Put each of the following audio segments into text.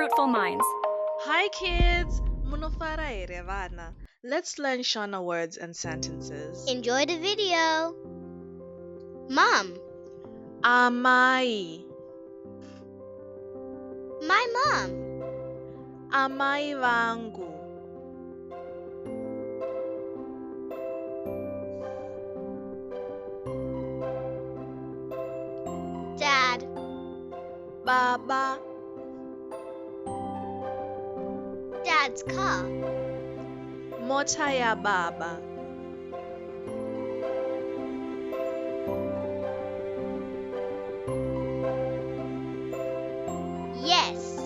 Fruitful Minds. Hi kids! Munofara here vana. Let's learn Shona words and sentences. Enjoy the video. Mom. Amai. My mom. Amai vangu. Dad. Baba. Dad's car. Mota ya baba. Yes.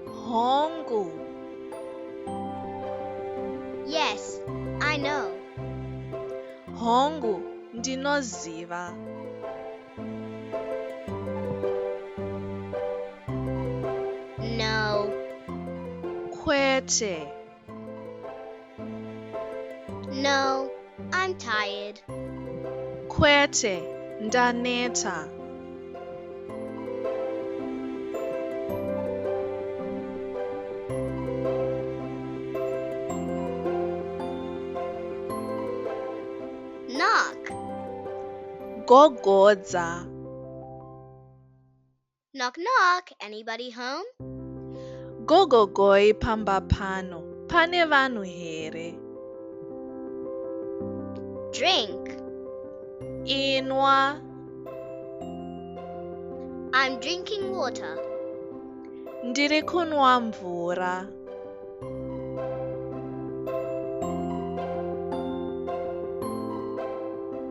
Hongu. Yes, I know. Hongu ndinoziva. No. Kwete. No, I'm tired. Kwete ndaneta. Knock. Gogodza. Knock knock. Anybody home? Gogogoi pamba pano. Pane vanhu here. Drink. Inwa. I'm drinking water. Ndiri kunwa mvura.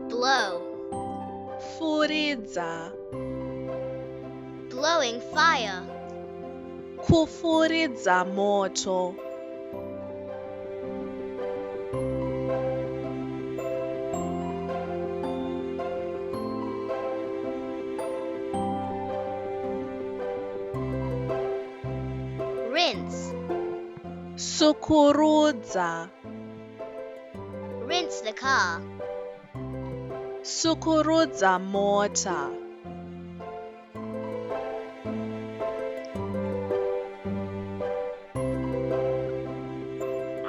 Blow. Furidza. Blowing fire. Kufuridza moto. Rinse. Sukurudza. Rinse the car. Sukurudza mota.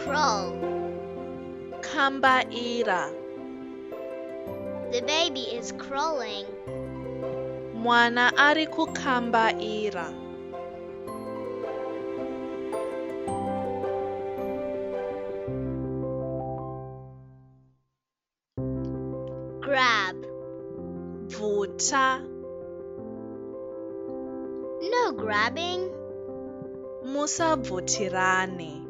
Crawl. Kambaira. The baby is crawling. Mwana ari kukambaira. Grab. Bvuta. No grabbing. Musabvutirane.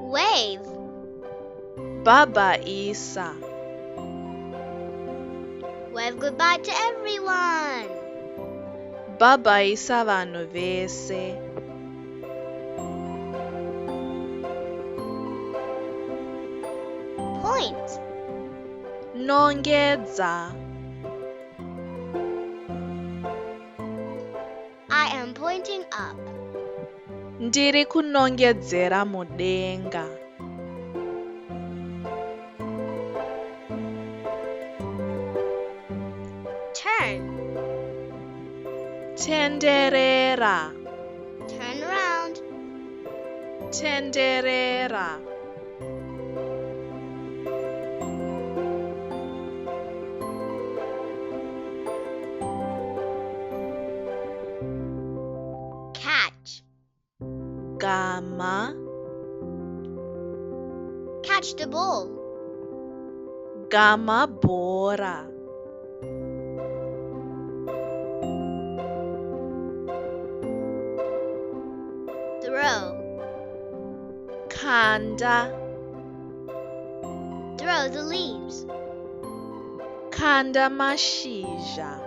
Wave. Baba Isa. Wave goodbye to everyone. Baba Isa vanhu vese. Point. Nongedza. I am pointing up. Ndiri kunongedzera mudenga. Turn. Tenderera. Turn around. Tenderera. Catch. Gama. Catch the ball. Gama bhora. Throw. Khanda. Throw the leaves. Khanda mashizha.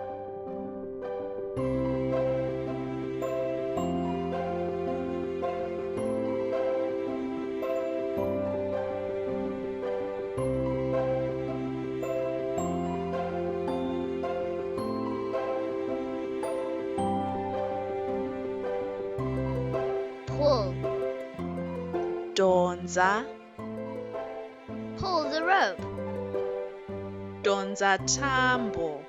Pull. Donza. Pull the rope. Donza tambo.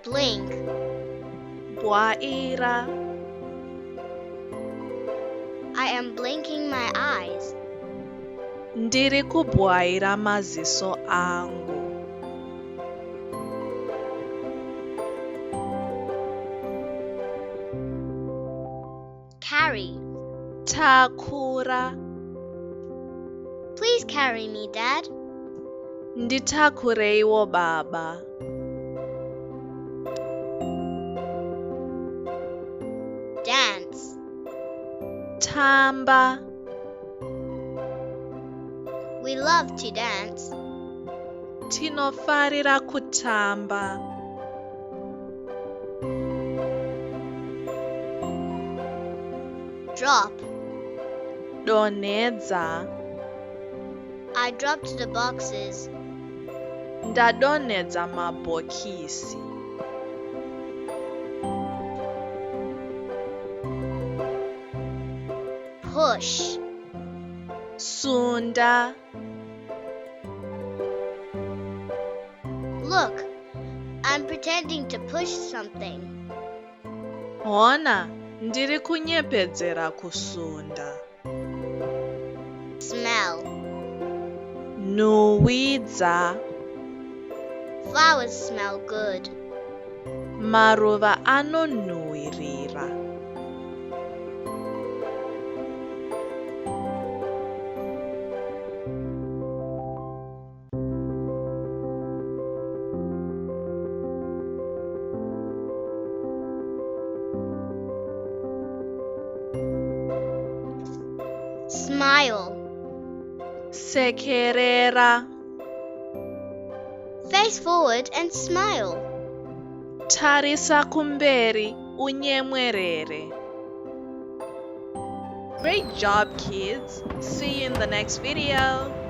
Blink. Bwaira. I am blinking my eyes. Ndiri kubwaira maziso angu. Carry. Takura. Please carry me, Dad. Nditakureiwo baba. Dance. Tamba. We love to dance. Tinofarira kutamba. Drop. Donedza. I dropped the boxes. Ndadonedza mabhokisi. Push. Sunda. Look, I'm pretending to push something. Hona, ndiri kunyepedzera kusunda. Smell. Nuhwidza. Flowers smell good. Maruva anonhuhwirira. Smile. Sekerera. Face forward and smile. Tarisa kumberi unyemwerere. Great job, kids. See you in the next video.